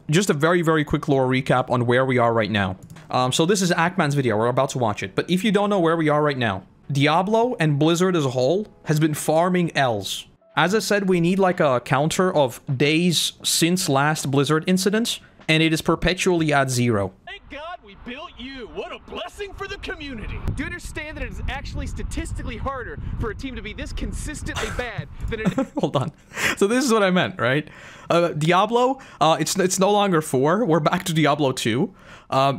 just a very, very quick lore recap on where we are right now. So this is Ackman's video. We're about to watch it. But if you don't know where we are right now, Diablo and Blizzard as a whole has been farming L's. As I said, we need like a counter of days since last Blizzard incident, and it is perpetually at 0. Thank God we built you. What a blessing for the community. Do you understand that it is actually statistically harder for a team to be this consistently bad than it is? Hold on. So this is what I meant, right? Diablo, it's no longer 4. We're back to Diablo 2.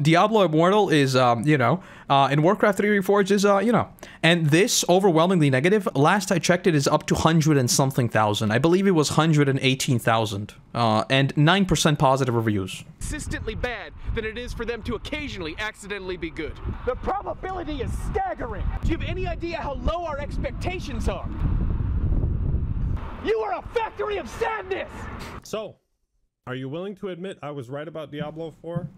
Diablo Immortal is, you know, and Warcraft 3 Reforged is, you know. And this, overwhelmingly negative, last I checked it is up to 100 and something thousand. I believe it was 118,000. And 9% positive reviews. Consistently bad than it is for them to occasionally accidentally be good. The probability is staggering. Do you have any idea how low our expectations are? You are a factory of sadness! So, are you willing to admit I was right about Diablo 4?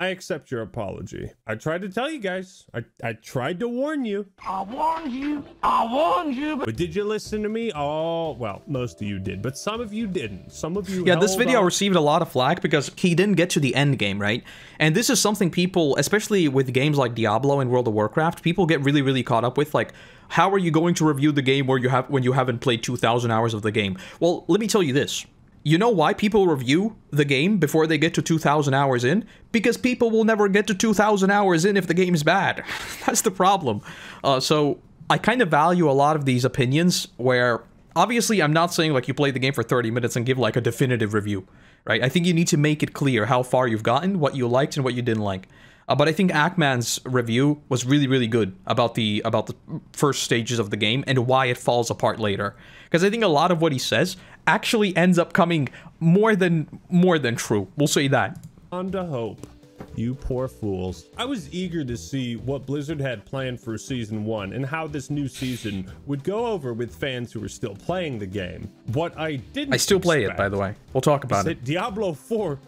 I accept your apology. I tried to tell you guys. I tried to warn you. I warned you. I warned you. But did you listen to me? Oh, well, most of you did, but some of you didn't. Some of you Yeah, this video on. received a lot of flack because he didn't get to the end game, right? And this is something people, especially with games like Diablo and World of Warcraft, people get really, really caught up with, like, how are you going to review the game when you haven't played 2,000 hours of the game? Well, let me tell you this. You know why people review the game before they get to 2,000 hours in? Because people will never get to 2,000 hours in if the game's bad. That's the problem. So I kind of value a lot of these opinions where, obviously, I'm not saying like you play the game for 30 minutes and give like a definitive review, right? I think you need to make it clear how far you've gotten, what you liked and what you didn't like. But I think Ackman's review was really, really good about the first stages of the game and why it falls apart later. Because I think a lot of what he says actually ends up coming more than true. We'll say that. On to hope. You poor fools. I was eager to see what Blizzard had planned for Season 1 and how this new season would go over with fans who were still playing the game. What I didn't I still play it, by the way. We'll talk about it. Diablo 4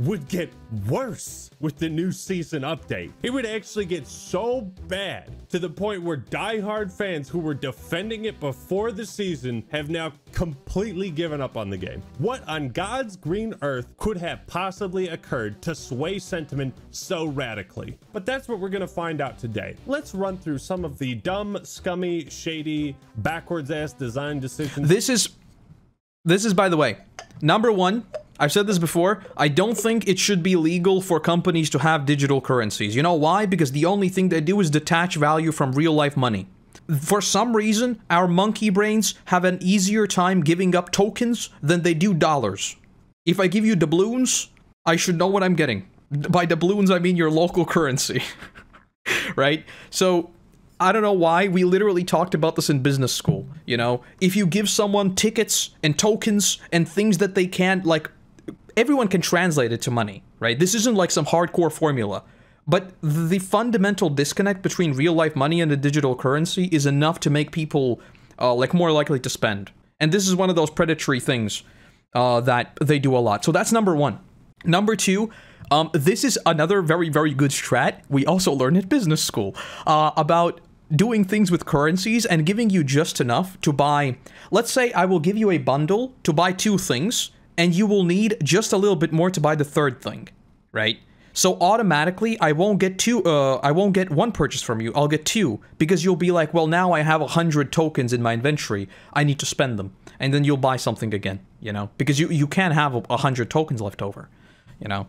would get worse with the new season update. It would actually get so bad to the point where diehard fans who were defending it before the season have now completely given up on the game. What on God's green earth could have possibly occurred to sway sentiment so radically? But that's what we're gonna find out today. Let's run through some of the dumb, scummy, shady, backwards ass design decisions. This is, by the way, number 1, I've said this before, I don't think it should be legal for companies to have digital currencies. You know why? Because the only thing they do is detach value from real-life money. For some reason, our monkey brains have an easier time giving up tokens than they do dollars. If I give you doubloons, I should know what I'm getting. By doubloons, I mean your local currency. Right? So, I don't know why, we literally talked about this in business school, you know? If you give someone tickets and tokens and things that they can't, like, everyone can translate it to money, right? This isn't like some hardcore formula. But the fundamental disconnect between real-life money and the digital currency is enough to make people, like, more likely to spend. And this is one of those predatory things that they do a lot. So that's number 1. Number 2, this is another very, very good strat we also learned at business school about doing things with currencies and giving you just enough to buy. Let's say I will give you a bundle to buy 2 things, and you will need just a little bit more to buy the 3rd thing, right? So automatically, I won't get 1 purchase from you, I'll get 2, because you'll be like, well, now I have 100 tokens in my inventory, I need to spend them, and then you'll buy something again, you know? Because you can't have 100 tokens left over, you know?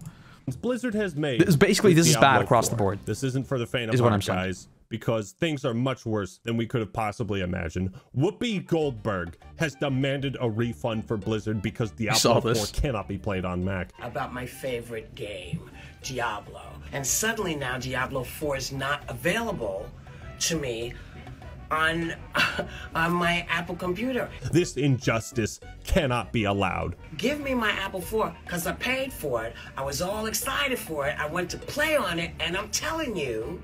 Blizzard has made. Basically, this is bad across the board. This isn't for the faint of heart, guys, because things are much worse than we could have possibly imagined. Whoopi Goldberg has demanded a refund for Blizzard because Diablo 4 cannot be played on Mac. About my favorite game, Diablo. And suddenly now Diablo 4 is not available to me on my Apple computer. This injustice cannot be allowed. Give me my Apple 4, because I paid for it. I was all excited for it. I went to play on it, and I'm telling you,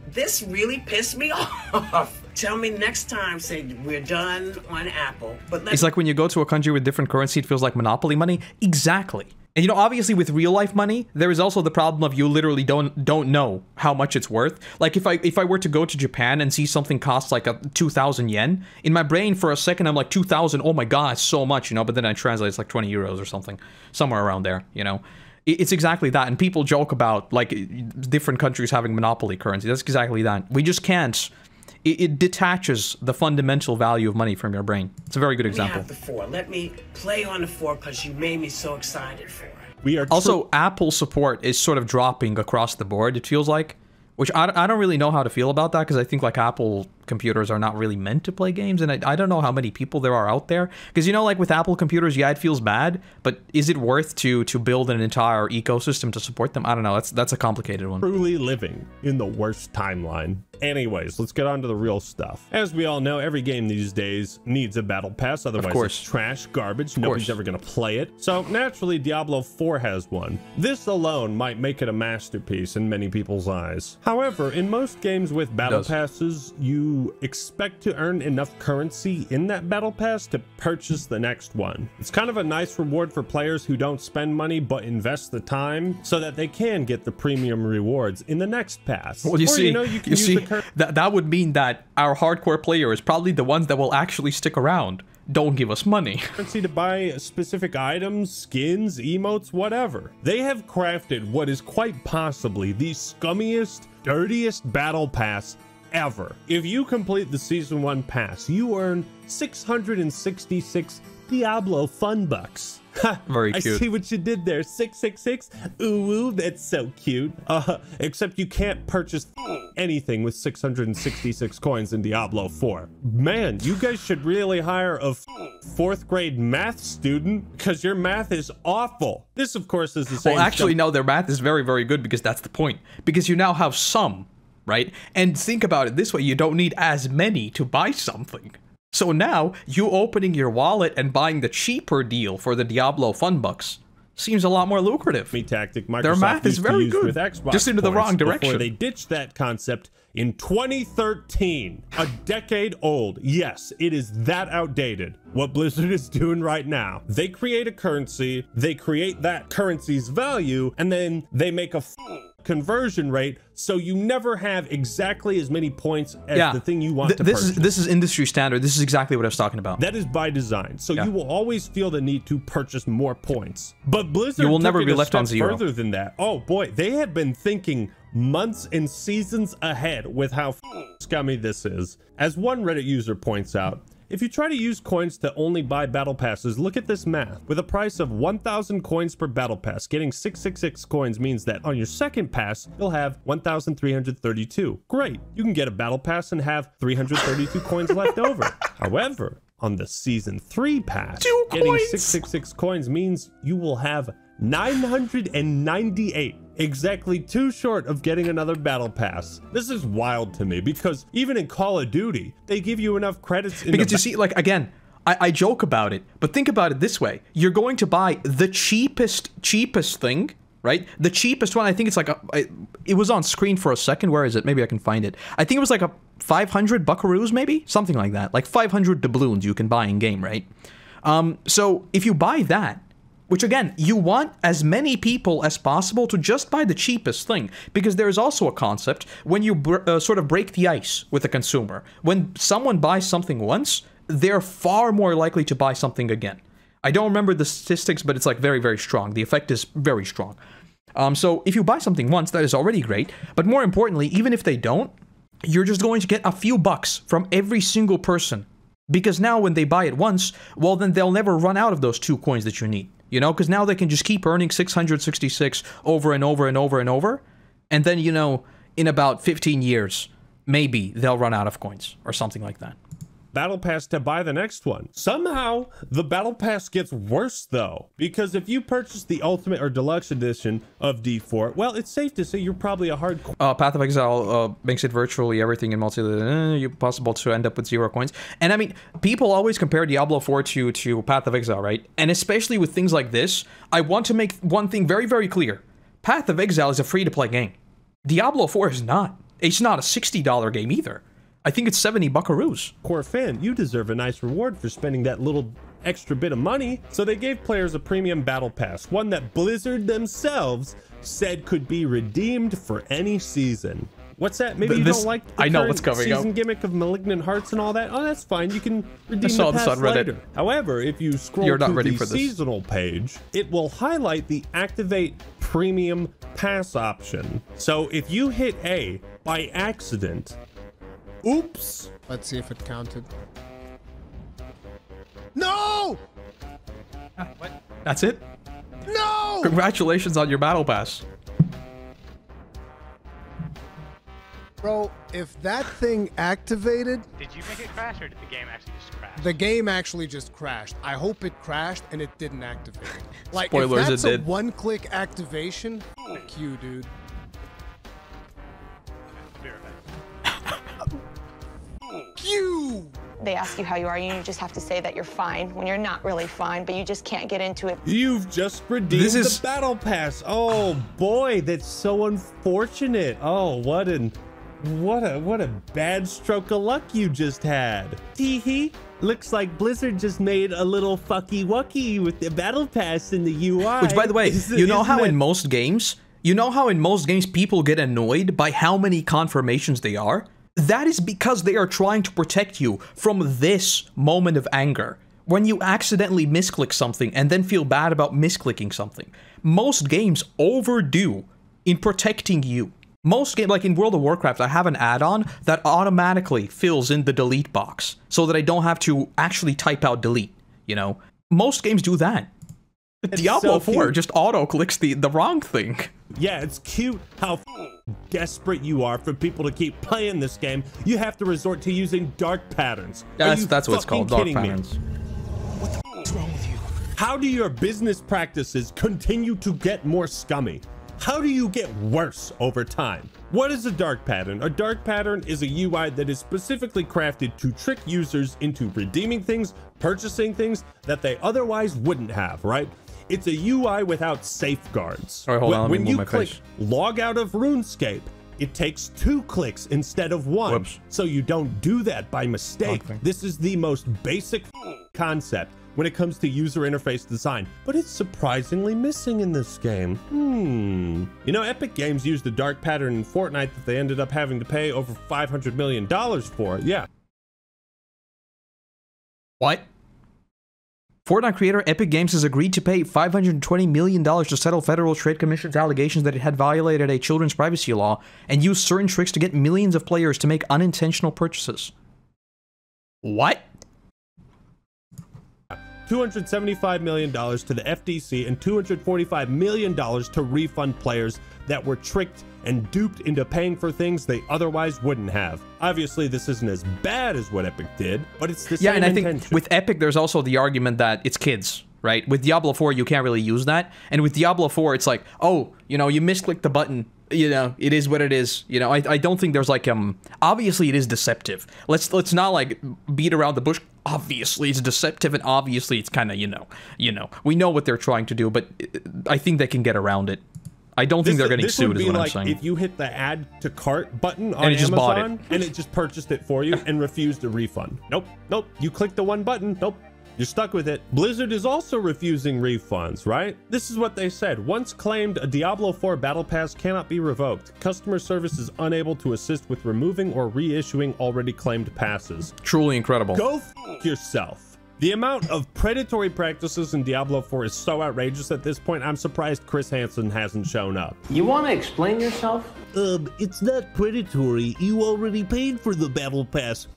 this really pissed me off. Tell me next time, say we're done on Apple. But it's like when you go to a country with different currency, it feels like monopoly money. Exactly. And you know, obviously with real life money, there is also the problem of you literally don't know how much it's worth. Like if I were to go to Japan and see something cost like 2,000 yen, in my brain for a second I'm like 2,000, oh my god, it's so much, you know, but then I translate it's like 20 euros or something, somewhere around there, you know. It's exactly that, and people joke about like different countries having monopoly currency. That's exactly that. We just can't. It detaches the fundamental value of money from your brain. It's a very good example. Let me have the 4. Let me play on the 4 because you made me so excited for it. We are also, Apple support is sort of dropping across the board, it feels like. Which I don't really know how to feel about that, because I think like Apple computers are not really meant to play games, and I don't know how many people there are out there. Because you know, like with Apple computers, yeah, it feels bad, but is it worth to build an entire ecosystem to support them? I don't know. That's a complicated one. Truly living in the worst timeline. Anyways, let's get on to the real stuff. As we all know, every game these days needs a battle pass, otherwise it's trash, garbage, nobody's ever gonna play it. So naturally, Diablo 4 has one. This alone might make it a masterpiece in many people's eyes. However, in most games with battle passes, you expect to earn enough currency in that battle pass to purchase the next one. It's kind of a nice reward for players who don't spend money but invest the time so that they can get the premium rewards in the next pass. Well, that would mean that our hardcore players, probably the ones that will actually stick around, don't give us money. Currency to buy specific items, skins, emotes, whatever. They have crafted what is quite possibly the scummiest, dirtiest battle pass ever. If you complete the Season 1 pass, you earn 666 Diablo fun bucks. Ha, very cute. I see what you did there. 666. Ooh, that's so cute. Except you can't purchase anything with 666 coins in Diablo 4. Man, you guys should really hire a 4th grade math student, because your math is awful. This, of course, is the same. Well, actually, no, their math is very, very good, because that's the point. Because you now have some, right? And think about it this way: you don't need as many to buy something. So now, you opening your wallet and buying the cheaper deal for the Diablo fun bucks seems a lot more lucrative. Tactic Microsoft their math is very good, with Xbox just into the wrong direction. Before they ditched that concept in 2013, a decade old. Yes, it is that outdated. What Blizzard is doing right now, they create a currency, they create that currency's value, and then they make a conversion rate, so you never have exactly as many points as the thing you want to purchase. This is industry standard. This is exactly what I was talking about. That is by design. So you will always feel the need to purchase more points. But Blizzard you will never be left on zero. Further than that. Oh boy, they had been thinking months and seasons ahead with how scummy this is. As one Reddit user points out, if you try to use coins to only buy battle passes, look at this math. With a price of 1,000 coins per battle pass, getting 666 coins means that on your second pass, you'll have 1,332. Great, you can get a battle pass and have 332 coins left over. However, on the Season 3 pass, getting 666 coins means you will have 998, exactly 2 short of getting another battle pass. This is wild to me, because even in Call of Duty, they give you enough credits in because you see, like, again, I joke about it, but think about it this way. You're going to buy the cheapest thing, right? The cheapest one, I think it's like it was on screen for a second. Where is it? Maybe I can find it. I think it was like a 500 buckaroos, maybe? Something like that. Like 500 doubloons you can buy in game, right? So if you buy that, which again, you want as many people as possible to just buy the cheapest thing, because there is also a concept when you sort of break the ice with a consumer. When someone buys something once, they're far more likely to buy something again. I don't remember the statistics, but it's like very, very strong. The effect is very strong. So if you buy something once, that is already great. But more importantly, even if they don't, you're just going to get a few bucks from every single person. Because now when they buy it once, well, then they'll never run out of those 2 coins that you need. You know, because now they can just keep earning 666 over and over and over and over. And then, you know, in about 15 years, maybe they'll run out of coins or something like that. Battle Pass to buy the next one. Somehow, the Battle Pass gets worse, though. Because if you purchase the Ultimate or Deluxe Edition of D4, well, it's safe to say you're probably a hardcore... Path of Exile makes it virtually everything in multi... possible to end up with 0 coins. And I mean, people always compare Diablo 4 to Path of Exile, right? And especially with things like this, I want to make one thing very, very clear. Path of Exile is a free-to-play game. Diablo 4 is not. It's not a $60 game either. I think it's 70 buckaroos. Core fan, you deserve a nice reward for spending that little extra bit of money, so they gave players a premium battle pass, one that Blizzard themselves said could be redeemed for any season. What's that? Maybe you don't like the I know current what's coming season up. Gimmick of Malignant Hearts and all that? Oh, that's fine. You can redeem saw the this pass on Reddit. later. However, if you scroll You're not to ready the for this. seasonal page, it will highlight the Activate Premium Pass option. So if you hit A by accident, oops. Let's see if it counted. No! That's it? No! Congratulations on your battle pass. Bro, if that thing activated, Did you make it crash, or did the game actually just crash? the game actually just crashed. I hope it crashed and it didn't activate. Like, Spoilers, if that's it a did. one-click activation, fuck you, dude. I'll be right back. You! They ask you how you are, and you just have to say that you're fine when you're not really fine, but you just can't get into it. You've just redeemed This is- the battle pass. Oh boy, that's so unfortunate. Oh, what a bad stroke of luck you just had. Tee-hee. Looks like Blizzard just made a little fucky wucky with the battle pass in the UI. Which, by the way, you know how in most games people get annoyed by how many confirmations they are? That is because they are trying to protect you from this moment of anger. When you accidentally misclick something and then feel bad about misclicking something. Most games overdo in protecting you. Most games, like in World of Warcraft, I have an add-on that automatically fills in the delete box so that I don't have to actually type out delete, you know? Most games do that. Diablo 4 cute. just auto-clicks the wrong thing. Yeah, it's cute how desperate you are for people to keep playing this game. You have to resort to using dark patterns. Are you That's what it's fucking called, dark kidding me? patterns. What's wrong with you? How do your business practices continue to get more scummy? How do you get worse over time? What is a dark pattern? A dark pattern is a UI that is specifically crafted to trick users into redeeming things, purchasing things that they otherwise wouldn't have, right? It's a UI without safeguards. All right, hold on, let me When move you my click face. log out of RuneScape, it takes 2 clicks instead of 1. Whoops. So you don't do that by mistake. Okay. This is the most basic concept when it comes to user interface design, but it's surprisingly missing in this game. You know, Epic Games used a dark pattern in Fortnite that they ended up having to pay over $500 million for. Yeah. What? Fortnite creator Epic Games has agreed to pay $520 million to settle Federal Trade Commission's allegations that it had violated a children's privacy law and used certain tricks to get millions of players to make unintentional purchases. What? $275 million to the FTC and $245 million to refund players that were tricked and duped into paying for things they otherwise wouldn't have. Obviously, this isn't as bad as what Epic did, but it's the same Yeah, and I think intention. with Epic, there's also the argument that it's kids, right? With Diablo 4, you can't really use that. And with Diablo 4, it's like, oh, you know, you misclicked the button. You know, it is what it is. You know, I don't think there's like, obviously it is deceptive. Let's not like beat around the bush. Obviously it's deceptive and obviously it's kind of, you know, we know what they're trying to do, but I think they can get around it. I don't think they're getting this would sued is be what I'm like saying. if you hit the add to cart button on And it just bought it. Amazon and it just purchased it for you and refused a refund. Nope. You click the one button. Nope. You're stuck with it. Blizzard is also refusing refunds, right? This is what they said. Once claimed, a Diablo 4 battle pass cannot be revoked. Customer service is unable to assist with removing or reissuing already claimed passes. Truly incredible. Go f yourself. The amount of predatory practices in Diablo 4 is so outrageous at this point, I'm surprised Chris Hansen hasn't shown up. You want to explain yourself? It's not predatory. You already paid for the battle pass.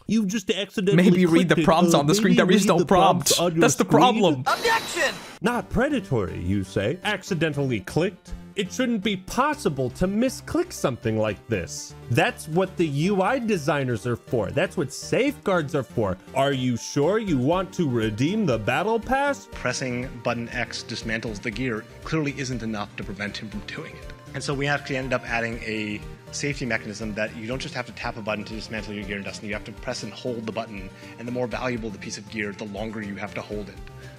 You just accidentally Maybe read the clicked it. prompts on the screen. Maybe There is read no the prompts prompt. on your That's the screen. problem. Not predatory, you say? Accidentally clicked? It shouldn't be possible to misclick something like this. That's what the UI designers are for. That's what safeguards are for. Are you sure you want to redeem the battle pass? Pressing button X dismantles the gear clearly isn't enough to prevent him from doing it. And so we actually ended up adding a safety mechanism that you don't just have to tap a button to dismantle your gear in Destiny, you have to press and hold the button, and the more valuable the piece of gear, the longer you have to hold it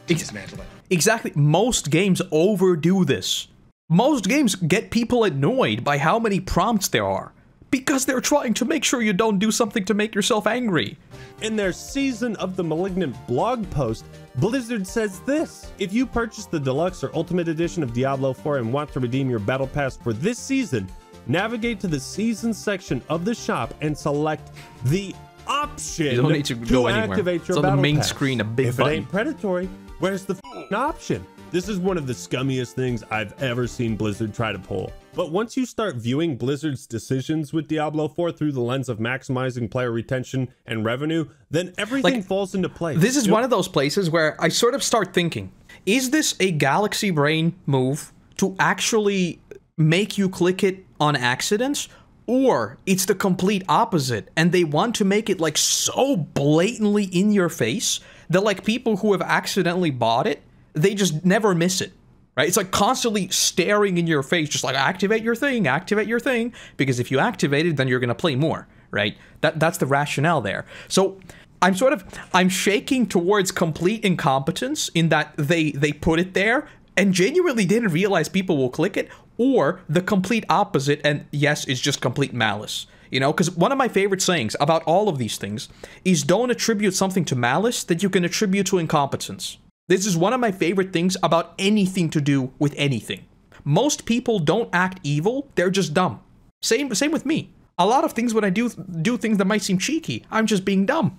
to dismantle it. Exactly. Most games overdo this. Most games get people annoyed by how many prompts there are. Because they're trying to make sure you don't do something to make yourself angry. In their Season of the Malignant blog post, Blizzard says this: if you purchase the Deluxe or Ultimate Edition of Diablo 4 and want to redeem your Battle Pass for this season, navigate to the Season section of the shop and select the option you don't need to go anywhere. Activate your it's on Battle the main Pass. screen, a big if button. It ain't predatory, where's the option? This is one of the scummiest things I've ever seen Blizzard try to pull. But once you start viewing Blizzard's decisions with Diablo 4 through the lens of maximizing player retention and revenue, then everything falls into place. This is one of those places where I sort of start thinking, is this a galaxy brain move to actually make you click it on accident? Or it's the complete opposite, and they want to make it like so blatantly in your face that like people who have accidentally bought it, they just never miss it, right? It's like constantly staring in your face, just like activate your thing, because if you activate it, then you're gonna play more, right? That's the rationale there. So I'm shaking towards complete incompetence in that they put it there and genuinely didn't realize people will click it, or the complete opposite, and yes, it's just complete malice. You know, because one of my favorite sayings about all of these things is don't attribute something to malice that you can attribute to incompetence. This is one of my favorite things about anything to do with anything. Most people don't act evil, they're just dumb. Same with me. A lot of things when I do things that might seem cheeky, I'm just being dumb.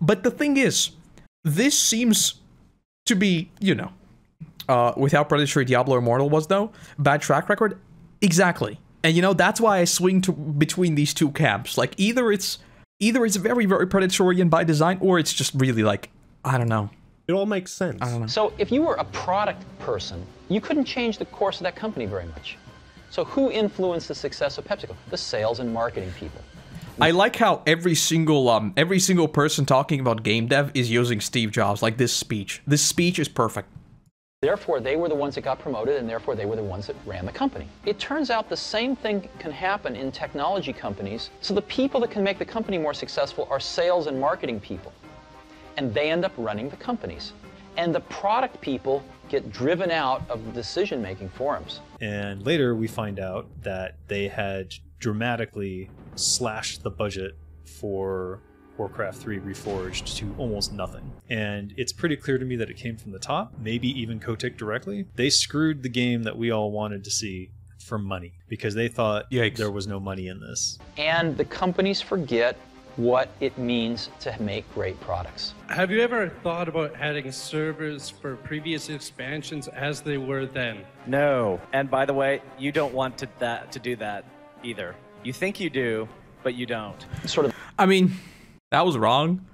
But the thing is, this seems to be, you know, with how predatory Diablo Immortal was though, bad track record, exactly. And you know, that's why I swing between these two camps. Like either it's very, very predatory and by design, or it's just really like, I don't know. It all makes sense. I don't know. So if you were a product person, you couldn't change the course of that company very much. So who influenced the success of PepsiCo? The sales and marketing people. I like how every single person talking about game dev is using Steve Jobs, like this speech. This speech is perfect. Therefore, they were the ones that got promoted, and therefore they were the ones that ran the company. It turns out the same thing can happen in technology companies. So the people that can make the company more successful are sales and marketing people. And they end up running the companies. And the product people get driven out of the decision-making forums. And later we find out that they had dramatically slashed the budget for Warcraft 3 Reforged to almost nothing. And it's pretty clear to me that it came from the top, maybe even Kotick directly. They screwed the game that we all wanted to see for money because they thought there was no money in this. And the companies forget what it means to make great products. Have you ever thought about adding servers for previous expansions as they were then? No. And by the way, you don't want to do that either. You think you do, but you don't. Sort of. I mean, that was wrong.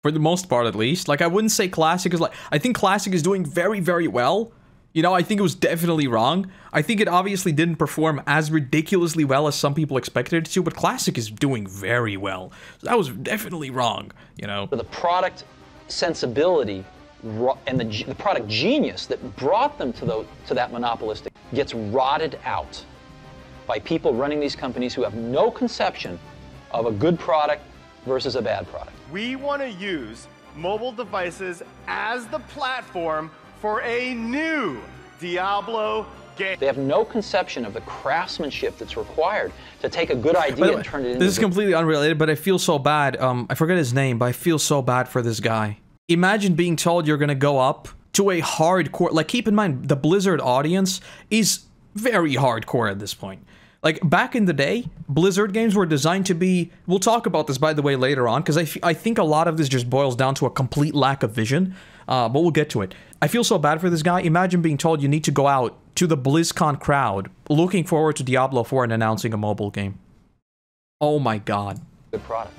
For the most part, at least. Like, I wouldn't say Classic is like... I think Classic is doing very, very well. You know, I think it was definitely wrong. I think it obviously didn't perform as ridiculously well as some people expected it to, but Classic is doing very well. So that was definitely wrong, you know? The product sensibility and the product genius that brought them to that monopolistic gets rotted out by people running these companies who have no conception of a good product versus a bad product. We want to use mobile devices as the platform for a new Diablo game. They have no conception of the craftsmanship that's required to take a good idea and turn it into... This is completely unrelated, but I feel so bad. I forget his name, but I feel so bad for this guy. Imagine being told you're gonna go up to a hardcore... Like, keep in mind, the Blizzard audience is very hardcore at this point. Like, back in the day, Blizzard games were designed to be... We'll talk about this, by the way, later on, because I think a lot of this just boils down to a complete lack of vision, but we'll get to it. I feel so bad for this guy. Imagine being told you need to go out to the BlizzCon crowd, looking forward to Diablo 4 and announcing a mobile game. Oh my god. Good product.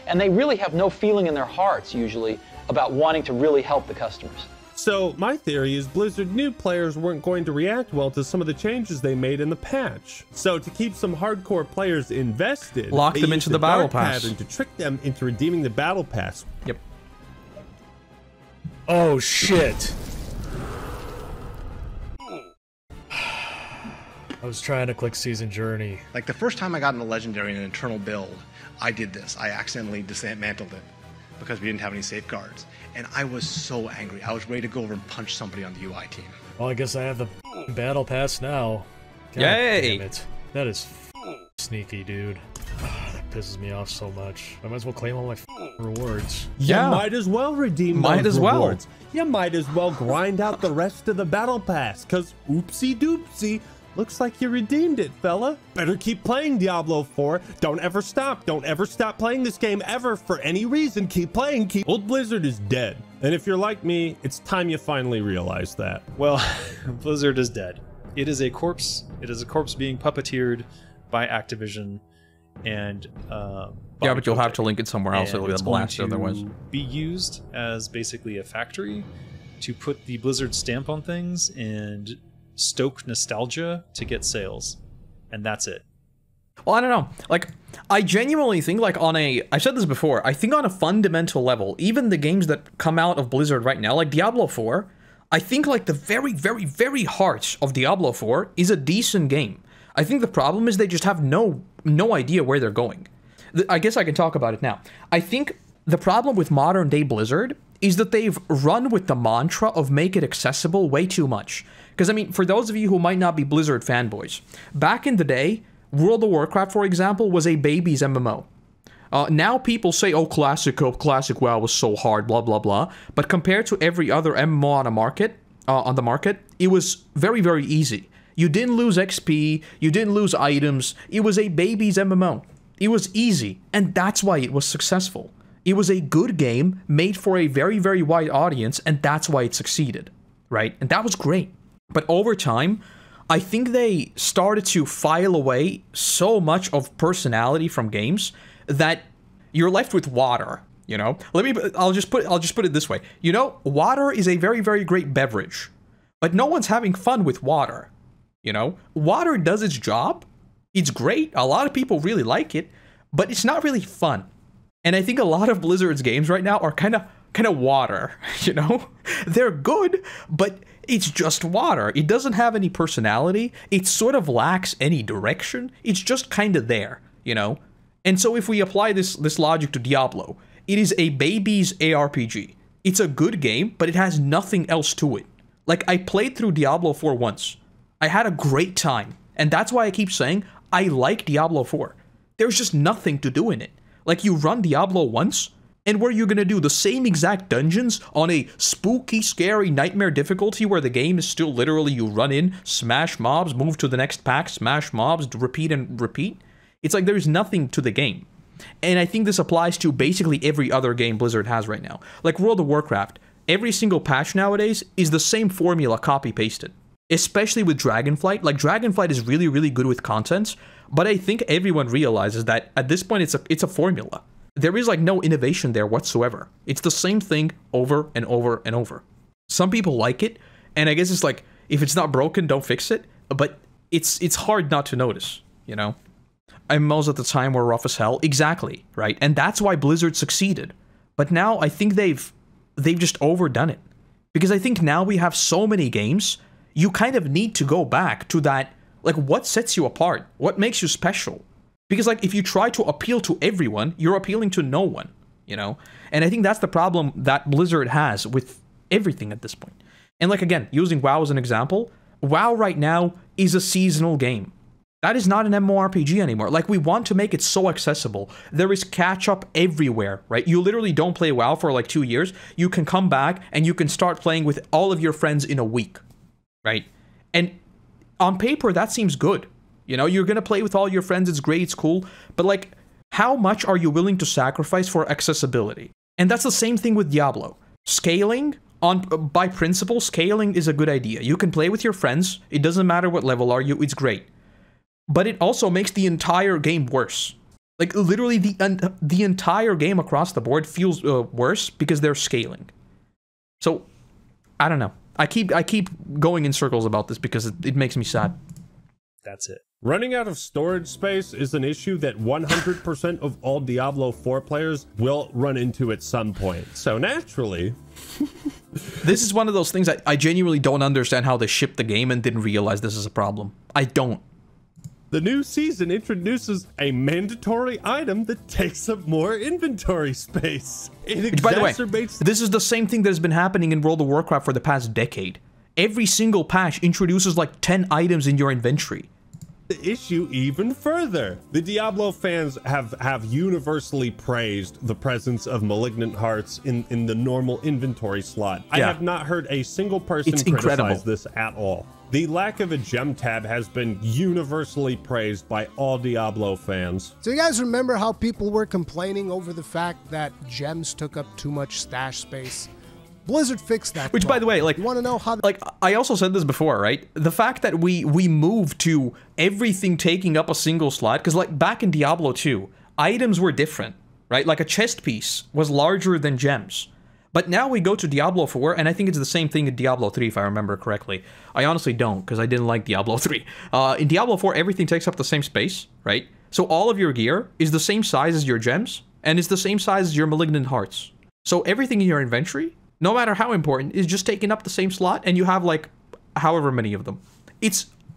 And they really have no feeling in their hearts, usually, about wanting to really help the customers. So my theory is Blizzard knew players weren't going to react well to some of the changes they made in the patch. So to keep some hardcore players invested, lock them into the battle pass pattern to trick them into redeeming the battle pass. Yep. Oh shit. I was trying to click Season Journey. Like the first time I got in a Legendary in an internal build, I did this. I accidentally dismantled it because we didn't have any safeguards. And I was so angry. I was ready to go over and punch somebody on the UI team. Well, I guess I have the battle pass now. God Yay! damn it. That is sneaky, dude. pisses me off so much. I might as well claim all my rewards. You might as well redeem those rewards. You might as well grind out the rest of the battle pass, cause oopsie doopsie, looks like you redeemed it, fella. Better keep playing Diablo 4. Don't ever stop. Don't ever stop playing this game ever for any reason. Keep playing. Old Blizzard is dead. And if you're like me, it's time you finally realize that. Well, Blizzard is dead. It is a corpse. It is a corpse being puppeteered by Activision, and yeah, but you'll have to link it somewhere else. It'll get blasted otherwise. Be used as basically a factory to put the Blizzard stamp on things and stoke nostalgia to get sales, and that's it. Well, I don't know. Like, I genuinely think, like, I've said this before, I think on a fundamental level, even the games that come out of Blizzard right now, like Diablo 4, I think, like, the very, very, very heart of Diablo 4 is a decent game. I think the problem is they just have no idea where they're going. I guess I can talk about it now. I think the problem with modern-day Blizzard is that they've run with the mantra of make it accessible way too much. Because, I mean, for those of you who might not be Blizzard fanboys, back in the day, World of Warcraft, for example, was a baby's MMO. Now people say, oh, Classic WoW was so hard, blah, blah, blah. But compared to every other MMO on the market, it was very, very easy. You didn't lose XP, you didn't lose items. It was a baby's MMO. It was easy, and that's why it was successful. It was a good game made for a very, very wide audience, and that's why it succeeded, right? And that was great. But over time, I think they started to file away so much of personality from games that you're left with water, you know? I'll just put it this way. You know, water is a very, very great beverage, but no one's having fun with water, you know? Water does its job. It's great. A lot of people really like it, but it's not really fun. And I think a lot of Blizzard's games right now are kind of water, you know? They're good, but it's just water. It doesn't have any personality. It sort of lacks any direction. It's just kind of there, you know? And so if we apply this logic to Diablo, it is a baby's ARPG. It's a good game, but it has nothing else to it. Like, I played through Diablo 4 once. I had a great time. And that's why I keep saying I like Diablo 4. There's just nothing to do in it. Like, you run Diablo once, and where you're gonna do the same exact dungeons on a spooky, scary nightmare difficulty where the game is still literally you run in, smash mobs, move to the next pack, smash mobs, repeat and repeat. It's like there's nothing to the game. And I think this applies to basically every other game Blizzard has right now. Like World of Warcraft, every single patch nowadays is the same formula copy-pasted. Especially with Dragonflight. Like, Dragonflight is really, really good with content, but I think everyone realizes that at this point it's a formula. There is, like, no innovation there whatsoever. It's the same thing over and over and over. Some people like it, and I guess it's like, if it's not broken, don't fix it, but it's hard not to notice, you know? MMOs at the time were rough as hell. Exactly, right? And that's why Blizzard succeeded. But now I think they've just overdone it. Because I think now we have so many games, you kind of need to go back to that, like, what sets you apart? What makes you special? Because, like, if you try to appeal to everyone, you're appealing to no one, you know? And I think that's the problem that Blizzard has with everything at this point. And, like, again, using WoW as an example, WoW right now is a seasonal game. That is not an MMORPG anymore. Like, we want to make it so accessible. There is catch-up everywhere, right? You literally don't play WoW for, like, 2 years. You can come back, and you can start playing with all of your friends in a week, right? And on paper, that seems good. You know, you're gonna play with all your friends, it's great, it's cool, but, like, how much are you willing to sacrifice for accessibility? And that's the same thing with Diablo. Scaling, by principle, scaling is a good idea. You can play with your friends, it doesn't matter what level are you, it's great. But it also makes the entire game worse. Like, literally, the entire game across the board feels worse because they're scaling. So, I don't know. I keep going in circles about this because it makes me sad. That's it. Running out of storage space is an issue that 100% of all Diablo 4 players will run into at some point. So naturally... This is one of those things I genuinely don't understand how they shipped the game and didn't realize this is a problem. I don't. The new season introduces a mandatory item that takes up more inventory space. It By the way, exacerbates... this is the same thing that has been happening in World of Warcraft for the past decade. Every single patch introduces like 10 items in your inventory. the issue even further. The Diablo fans have universally praised the presence of malignant hearts in the normal inventory slot. I have not heard a single person criticize this at all. The lack of a gem tab has been universally praised by all Diablo fans. So you guys remember how people were complaining over the fact that gems took up too much stash space? Blizzard fixed that. Which, by the way, like, you want to know how? Like, I also said this before, right? The fact that we moved to everything taking up a single slot, because like back in Diablo 2, items were different, right? Like a chest piece was larger than gems. But now we go to Diablo 4, and I think it's the same thing in Diablo 3, if I remember correctly. I honestly don't, because I didn't like Diablo 3. In Diablo 4, everything takes up the same space, right? So all of your gear is the same size as your gems, and it's the same size as your malignant hearts. So everything in your inventory, no matter how important, is just taking up the same slot, and you have, like, however many of them.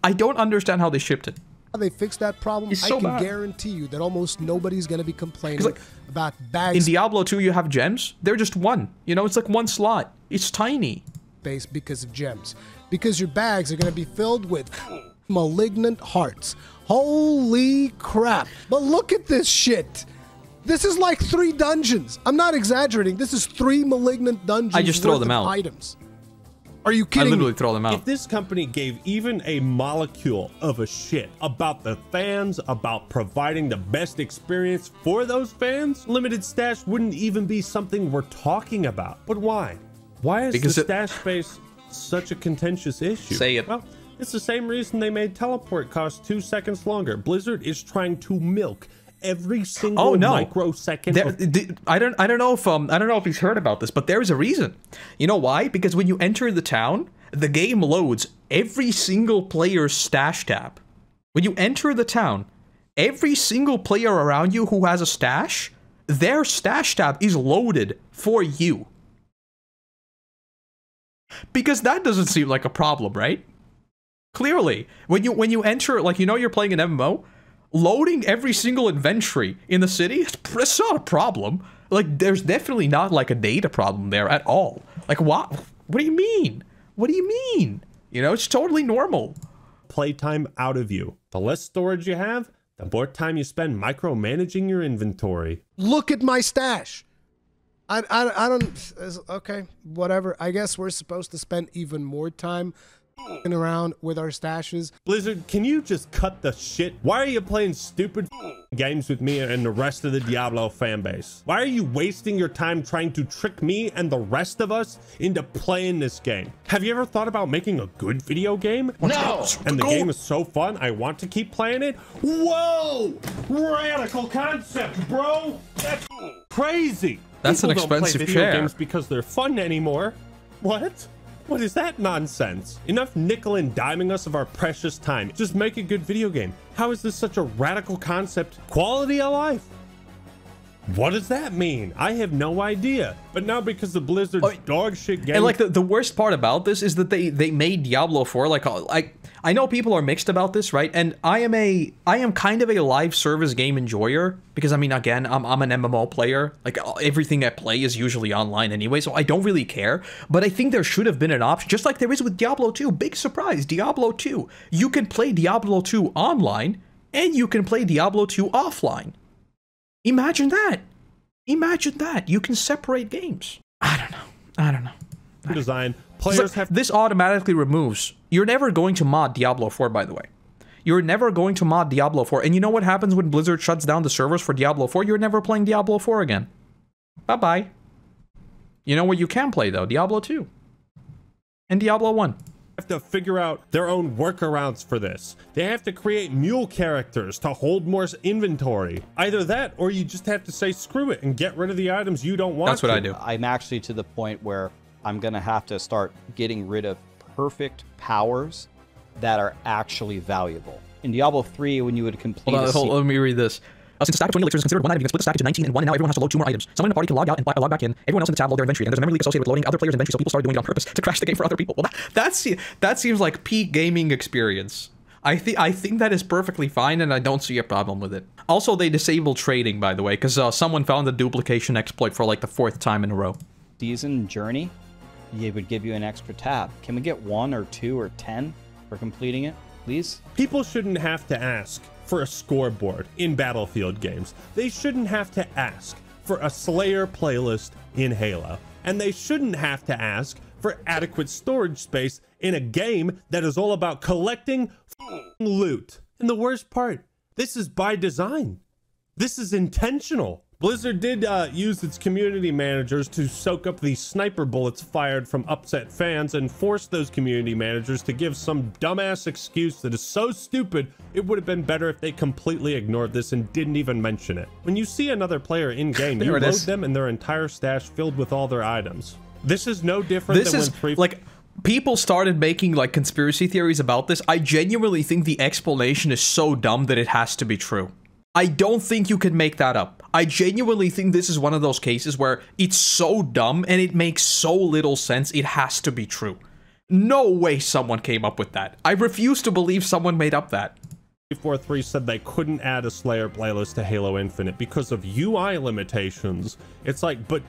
I don't understand how they shipped it. How they fixed that problem, It's so I can bad. guarantee you that almost nobody's going to be complaining about bags. In Diablo 2, you have gems. They're just one. You know, it's like one slot. It's tiny. Space because of gems. Because your bags are going to be filled with malignant hearts. Holy crap. But look at this shit. This is like 3 dungeons. I'm not exaggerating. This is 3 malignant dungeons. I just throw worth them of out. Items. Are you kidding I literally me? throw them out. If this company gave even a molecule of a shit about the fans, about providing the best experience for those fans, limited stash wouldn't even be something we're talking about. But why? Why is the stash space such a contentious issue? Say it. Well, it's the same reason they made teleport cost 2 seconds longer. Blizzard is trying to milk every single microsecond. I don't know if he's heard about this, but there is a reason. You know why? Because when you enter the town, the game loads every single player's stash tab. When you enter the town, every single player around you who has a stash, their stash tab is loaded for you. Because that doesn't seem like a problem, right? Clearly, when you enter, like, you know, you're playing an MMO, loading every single inventory in the city, it's not a problem. Like, there's definitely not, like, a data problem there at all. Like, what? What do you mean? What do you mean? You know, it's totally normal. Playtime out of you. The less storage you have, the more time you spend micromanaging your inventory. Look at my stash. I don't... Okay, whatever. I guess we're supposed to spend even more time around with our stashes. Blizzard, can you just cut the shit? Why are you playing stupid games with me and the rest of the Diablo fan base? Why are you wasting your time trying to trick me and the rest of us into playing this game? Have you ever thought about making a good video game? No! And the game is so fun, I want to keep playing it? Whoa! Radical concept, bro! That's crazy! That's an People don't play expensive video chair. games because they're fun anymore. What? What is that nonsense? Enough nickel and diming us of our precious time. Just make a good video game. How is this such a radical concept? Quality of life. What does that mean? I have no idea. But now because the Blizzard's dog shit game... And like the worst part about this is that they made Diablo 4 like I know people are mixed about this, right? And I am kind of a live service game enjoyer because, I mean, again, I'm an MMO player. Like, everything I play is usually online anyway, so I don't really care. But I think there should have been an option, just like there is with Diablo 2. Big surprise, Diablo 2. You can play Diablo 2 online, and you can play Diablo 2 offline. Imagine that. Imagine that. You can separate games. I don't know. Design. Players have... This automatically removes... You're never going to mod Diablo 4, by the way. You're never going to mod Diablo 4. And you know what happens when Blizzard shuts down the servers for Diablo 4? You're never playing Diablo 4 again. Bye-bye. You know what you can play, though? Diablo 2. And Diablo 1. Have to figure out their own workarounds for this. They have to create mule characters to hold more inventory. Either that, or you just have to say screw it and get rid of the items you don't want. That's what I do. I'm actually to the point where I'm gonna have to start getting rid of perfect powers that are actually valuable. In Diablo 3, when you would complete let me read this. Since a stack of 20 elixirs is considered one item, you can split the stack into 19 and 1, and now everyone has to load 2 more items. Someone in the party can log out and log back in. Everyone else in the tab load their inventory, and there's a memory leak associated with loading other players' inventory, so people started doing it on purpose to crash the game for other people. Well, that seems like peak gaming experience. I think that is perfectly fine, and I don't see a problem with it. Also, they disabled trading, by the way, because someone found a duplication exploit for like the 4th time in a row. Season journey, it would give you an extra tab. Can we get 1 or 2 or 10 for completing it? Please? People shouldn't have to ask for a scoreboard in Battlefield games. They shouldn't have to ask for a Slayer playlist in Halo. And they shouldn't have to ask for adequate storage space in a game that is all about collecting loot. And the worst part, this is by design. This is intentional. Blizzard did use its community managers to soak up the sniper bullets fired from upset fans and force those community managers to give some dumbass excuse that is so stupid it would have been better if they completely ignored this and didn't even mention it. When you see another player in game, you load them and their entire stash filled with all their items. This is no different than when Free like people started making like conspiracy theories about this. I genuinely think the explanation is so dumb that it has to be true. I don't think you can make that up. I genuinely think this is one of those cases where it's so dumb and it makes so little sense it has to be true. No way someone came up with that. I refuse to believe someone made up that. 343 said they couldn't add a Slayer playlist to Halo Infinite because of UI limitations. It's like, but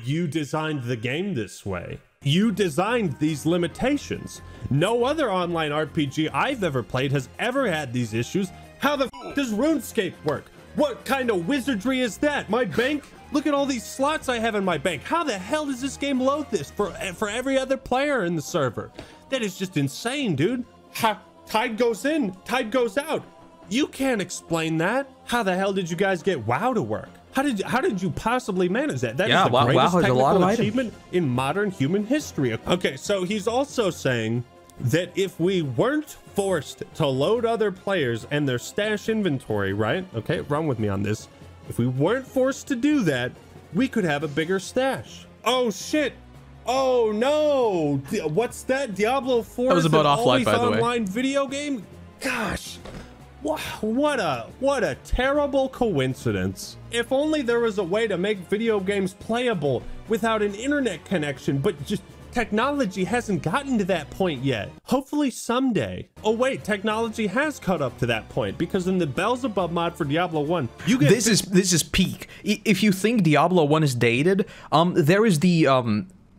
you designed the game this way. You designed these limitations. No other online RPG I've ever played has ever had these issues. How the f does RuneScape work? What kind of wizardry is that? My bank? Look at all these slots I have in my bank. How the hell does this game load this for every other player in the server? That is just insane, dude. Tide goes in, tide goes out. You can't explain that. How the hell did you guys get WoW to work? How did you possibly manage that? That is the greatest technical achievement in modern human history. Okay, so he's also saying that if we weren't forced to load other players and their stash inventory, right? Okay, run with me on this. If we weren't forced to do that, we could have a bigger stash. Oh shit. Oh no. What's that? Diablo 4 that was about offline, by the way. Online video game? Gosh. What a terrible coincidence. If only there was a way to make video games playable without an internet connection, but just technology hasn't gotten to that point yet. Hopefully someday. Oh wait, technology has caught up to that point because in the Beelzebub mod for Diablo 1, you get this is peak. If you think Diablo 1 is dated, there is the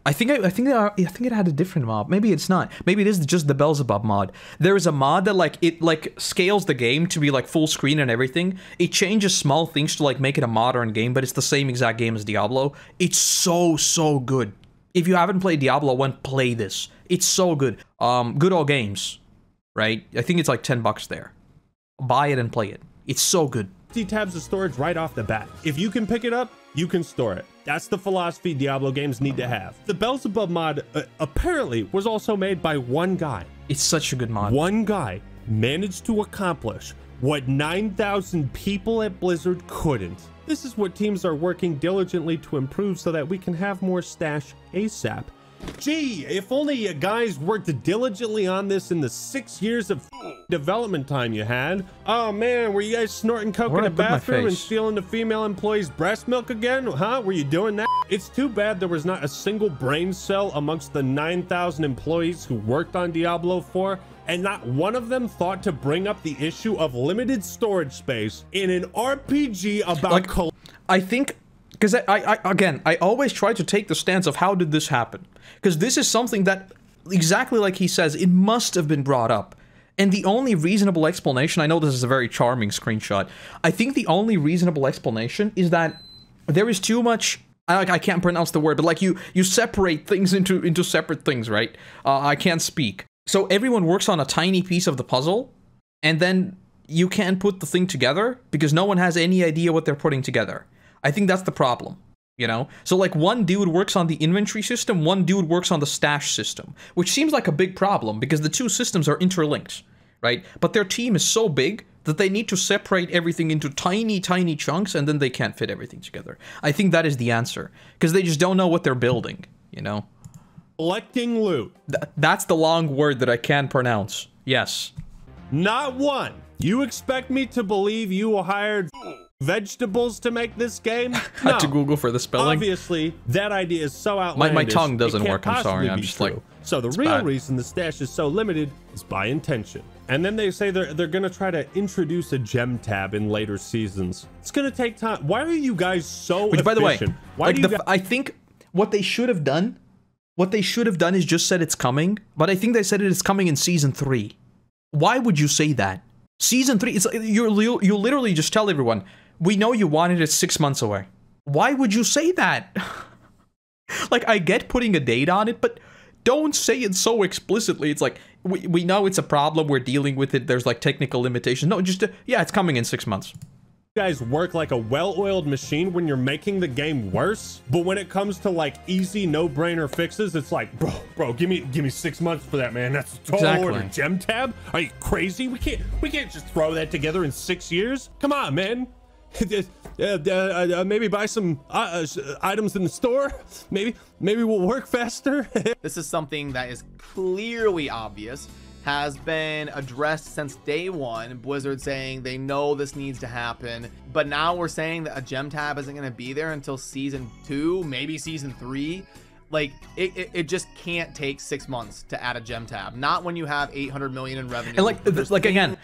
I think it had a different mod. Maybe it's not. Maybe it is just the Beelzebub mod. There is a mod that like scales the game to be like full screen and everything. It changes small things to like make it a modern game, but it's the same exact game as Diablo. It's so good. If you haven't played Diablo 1, play this. It's so good. Good Old Games, right? I think it's like $10 there. Buy it and play it. It's so good. 50 tabs of storage right off the bat. If you can pick it up, you can store it. That's the philosophy Diablo games need to have. The Beelzebub mod apparently was also made by one guy. It's such a good mod. One guy managed to accomplish what 9,000 people at Blizzard couldn't. This is what teams are working diligently to improve so that we can have more stash ASAP. Gee, if only you guys worked diligently on this in the 6 years of development time you had. Oh man, were you guys snorting coke in a bathroom and stealing the female employee's breast milk again? Huh? Were you doing that? It's too bad there was not a single brain cell amongst the 9,000 employees who worked on Diablo 4, and not one of them thought to bring up the issue of limited storage space in an RPG about I think, because I always try to take the stance of how did this happen? Because this is something that, exactly like he says, it must have been brought up. And the only reasonable explanation, I know this is a very charming screenshot, I think the only reasonable explanation is that there is too much, I can't pronounce the word, but like you separate things into separate things, right? I can't speak. So everyone works on a tiny piece of the puzzle, and then you can't put the thing together because no one has any idea what they're putting together. I think that's the problem, you know? So like one dude works on the inventory system, one dude works on the stash system, which seems like a big problem because the two systems are interlinked, right? But their team is so big that they need to separate everything into tiny chunks and then they can't fit everything together. I think that is the answer because they just don't know what they're building, you know? Collecting loot. That's the long word that I can't pronounce. Yes. Not one. You expect me to believe you hired vegetables to make this game? No. Had to Google for the spelling. Obviously, that idea is so outlandish. My tongue doesn't work, I'm sorry. I'm just like, so the real reason the stash is so limited is by intention. And then they say they're gonna try to introduce a gem tab in later seasons. It's gonna take time. Why are you guys so efficient? By the way, why do you I think what they should have done is just said it's coming, but I think they said it is coming in season 3. Why would you say that? Season 3, it's you literally just tell everyone, we know you wanted it 6 months away. Why would you say that? Like, I get putting a date on it, but don't say it so explicitly. It's like, we know it's a problem, we're dealing with it, there's like technical limitations. No, just, yeah, it's coming in 6 months. You guys work like a well-oiled machine when you're making the game worse, but when it comes to like easy no-brainer fixes, it's like, bro, give me 6 months for that, man. That's a tall order. Gem tab? Are you crazy? We can't just throw that together in 6 years. Come on, man. Maybe buy some items in the store. Maybe we'll work faster. This is something that is clearly obvious, has been addressed since day one. Blizzard saying they know this needs to happen, but now we're saying that a gem tab isn't going to be there until season 2, maybe season 3. Like, it just can't take 6 months to add a gem tab. Not when you have 800 million in revenue. And like again,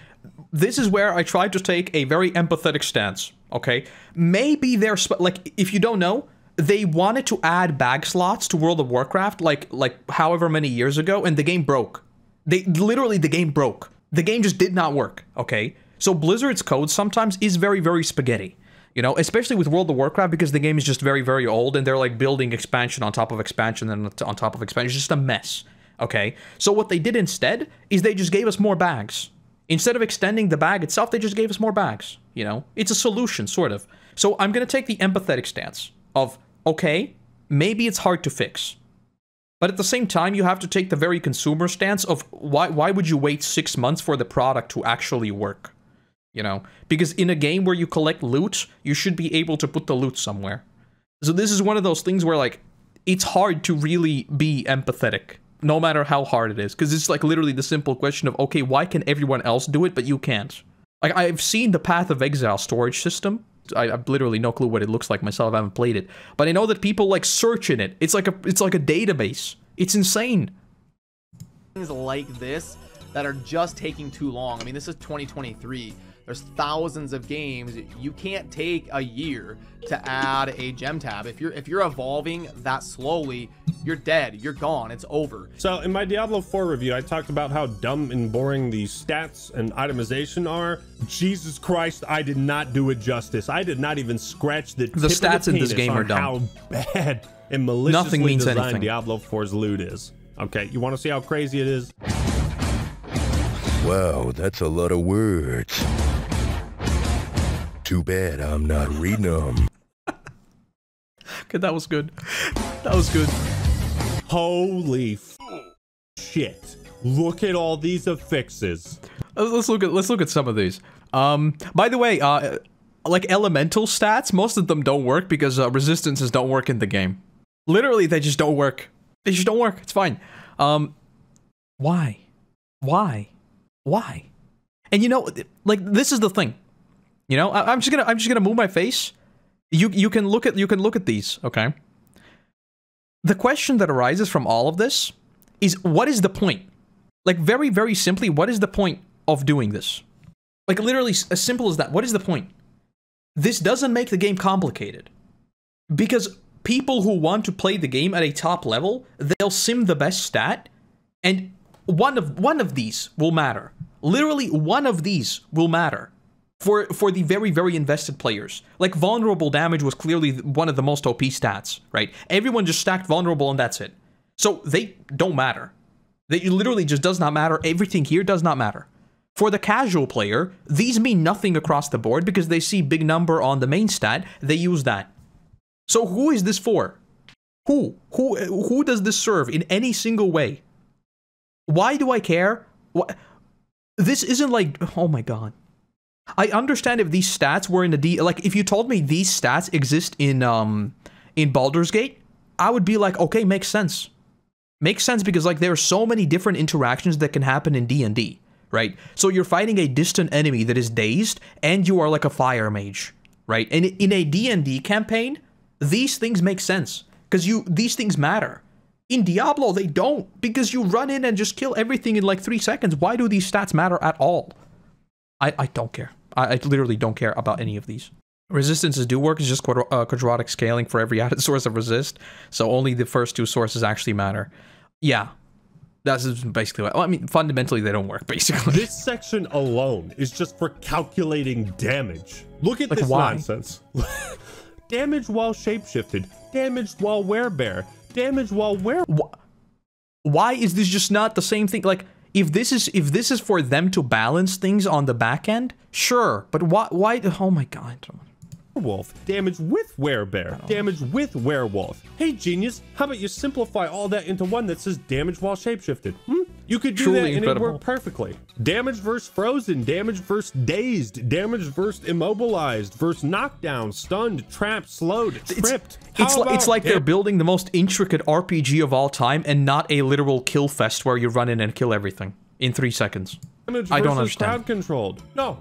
this is where I try to take a very empathetic stance, okay? Maybe they're, like, if you don't know, they wanted to add bag slots to World of Warcraft, like however many years ago, and the game broke. Literally, the game broke. The game just did not work, okay? So Blizzard's code sometimes is very, very spaghetti. You know, especially with World of Warcraft, because the game is just very, very old, and they're like building expansion on top of expansion and on top of expansion. It's just a mess, okay? So what they did instead is they just gave us more bags. Instead of extending the bag itself, they just gave us more bags, you know? It's a solution, sort of. So I'm going to take the empathetic stance of, okay, maybe it's hard to fix. But at the same time, you have to take the very consumer stance of why would you wait 6 months for the product to actually work? You know, because in a game where you collect loot, you should be able to put the loot somewhere. So this is one of those things where, like, it's hard to really be empathetic, no matter how hard it is. Because it's like literally the simple question of, okay, why can everyone else do it, but you can't? Like, I've seen the Path of Exile storage system. I have literally no clue what it looks like myself. I haven't played it. But I know that people, like, search in it. It's like a database. It's insane. Things like this that are just taking too long. I mean, this is 2023. There's thousands of games. You can't take a year to add a gem tab. If you're evolving that slowly, you're dead. You're gone. It's over. So in my Diablo 4 review, I talked about how dumb and boring the stats and itemization are. Jesus Christ, I did not do it justice. I did not even scratch the stats in this game are dumb. How bad and maliciously designed Diablo 4's loot is. Okay, you want to see how crazy it is? Wow, that's a lot of words. Too bad I'm not reading them. Okay, that was good. That was good. Holy shit. Look at all these affixes. Let's look at some of these. By the way, like elemental stats, most of them don't work because resistances don't work in the game. Literally, they just don't work. They just don't work. It's fine. Why? Why? And you know, like, this is the thing. You know, I'm just gonna move my face. You can look at these, okay? The question that arises from all of this is, what is the point? Like, very, very simply, what is the point of doing this? Like, literally, as simple as that. What is the point? This doesn't make the game complicated. Because people who want to play the game at a top level, they'll sim the best stat, and one of these will matter. Literally, one of these will matter. For the very, very invested players. Like, vulnerable damage was clearly one of the most OP stats, right? Everyone just stacked vulnerable and that's it. So they don't matter. They literally just does not matter. Everything here does not matter. For the casual player, these mean nothing across the board because they see big number on the main stat, they use that. So who is this for? Who does this serve in any single way? Why do I care? What? This isn't like, oh my god. I understand if these stats were in the like, if you told me these stats exist in Baldur's Gate, I would be like, okay, makes sense. Makes sense because, like, there are so many different interactions that can happen in D&D, right? So you're fighting a distant enemy that is dazed, and you are like a fire mage, right? And in a D&D campaign, these things make sense because these things matter. In Diablo, they don't, because you run in and just kill everything in like 3 seconds. Why do these stats matter at all? I don't care. I literally don't care about any of these. Resistances do work. It's just quadratic scaling for every added source of resist. So only the first 2 sources actually matter. Yeah. That's basically what, well, I mean, fundamentally they don't work, basically. This section alone is just for calculating damage. Look at Like, this why? nonsense. Damage while shapeshifted. Damage while werebear. Damage while were. Why is this just not the same thing? Like, if this is for them to balance things on the back end, sure. But why? Oh my god. Werewolf. Damage with werebear. Damage with werewolf. Hey, genius, how about you simplify all that into one that says damage while shapeshifted? You could do Truly that and incredible. it worked perfectly. Damage versus frozen. Damage versus dazed. Damage versus immobilized. Versus knockdown. Stunned. Trapped. Slowed. Tripped. It's like they're building the most intricate RPG of all time and not a literal kill fest where you run in and kill everything in 3 seconds. Damage I don't versus understand. crowd controlled. No,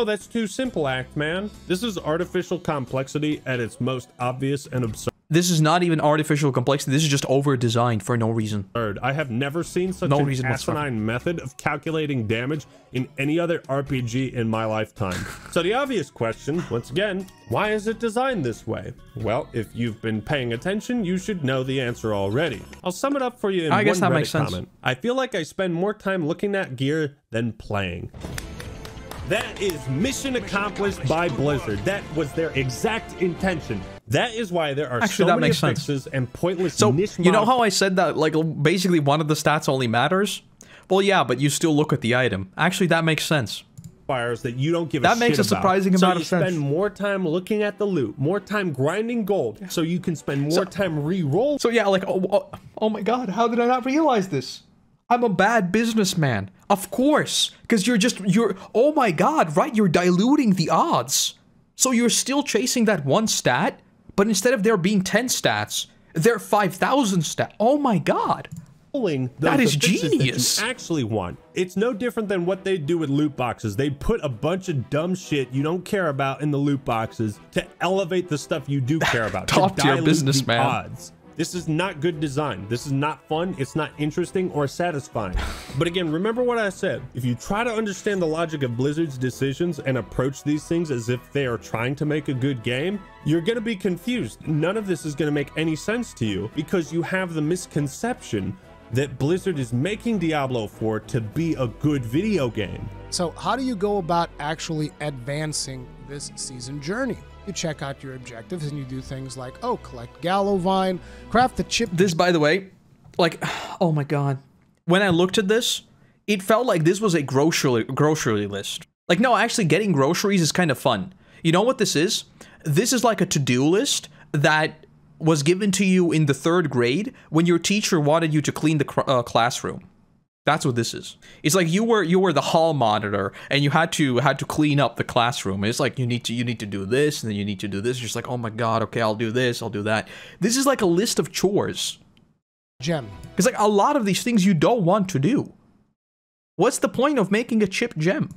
that's too simple, Act Man. This is artificial complexity at its most obvious and absurd. This is not even artificial complexity. This is just over-designed for no reason. I have never seen such No an reason whatsoever. asinine method of calculating damage in any other RPG in my lifetime. So the obvious question, once again, why is it designed this way? Well, if you've been paying attention, you should know the answer already. I'll sum it up for you in I guess one that Reddit makes sense. comment. I feel like I spend more time looking at gear than playing. That is mission accomplished by Blizzard. That was their exact intention. That is why there are Actually, so that many makes sense. fixes and pointless So, niche you know how I said that, like, basically one of the stats only matters? Well, yeah, but you still look at the item. Actually, that makes sense. Modifiers that you don't give a That shit makes a about. surprising amount so of sense. you spend more time looking at the loot, more time grinding gold, so you can spend more time re-roll. So yeah, like, oh my god, how did I not realize this? I'm a bad businessman. Of course, because you're, oh my god, right, you're diluting the odds. So you're still chasing that one stat, but instead of there being 10 stats, there are 5,000 stats. Oh my god. That is genius. That you actually want. It's no different than what they do with loot boxes. They put a bunch of dumb shit you don't care about in the loot boxes to elevate the stuff you do care about. Top tier dilute businessman. the odds. This is not good design. This is not fun. It's not interesting or satisfying. But again, remember what I said. If you try to understand the logic of Blizzard's decisions and approach these things as if they are trying to make a good game, you're going to be confused. None of this is going to make any sense to you because you have the misconception that Blizzard is making Diablo 4 to be a good video game. So how do you go about actually advancing this season journey? You check out your objectives and you do things like, oh, collect Gallo Vine, craft the chip. This, by the way, like, oh my god. When I looked at this, it felt like this was a grocery list. Like, no, actually getting groceries is kind of fun. You know what this is? This is like a to-do list that was given to you in the 3rd grade when your teacher wanted you to clean the classroom. That's what this is. It's like you were the hall monitor and you had to clean up the classroom. It's like you need to do this and then you need to do this. You're just like, oh my god, okay, I'll do this, I'll do that. This is like a list of chores. Gem. It's like a lot of these things you don't want to do. What's the point of making a chip gem?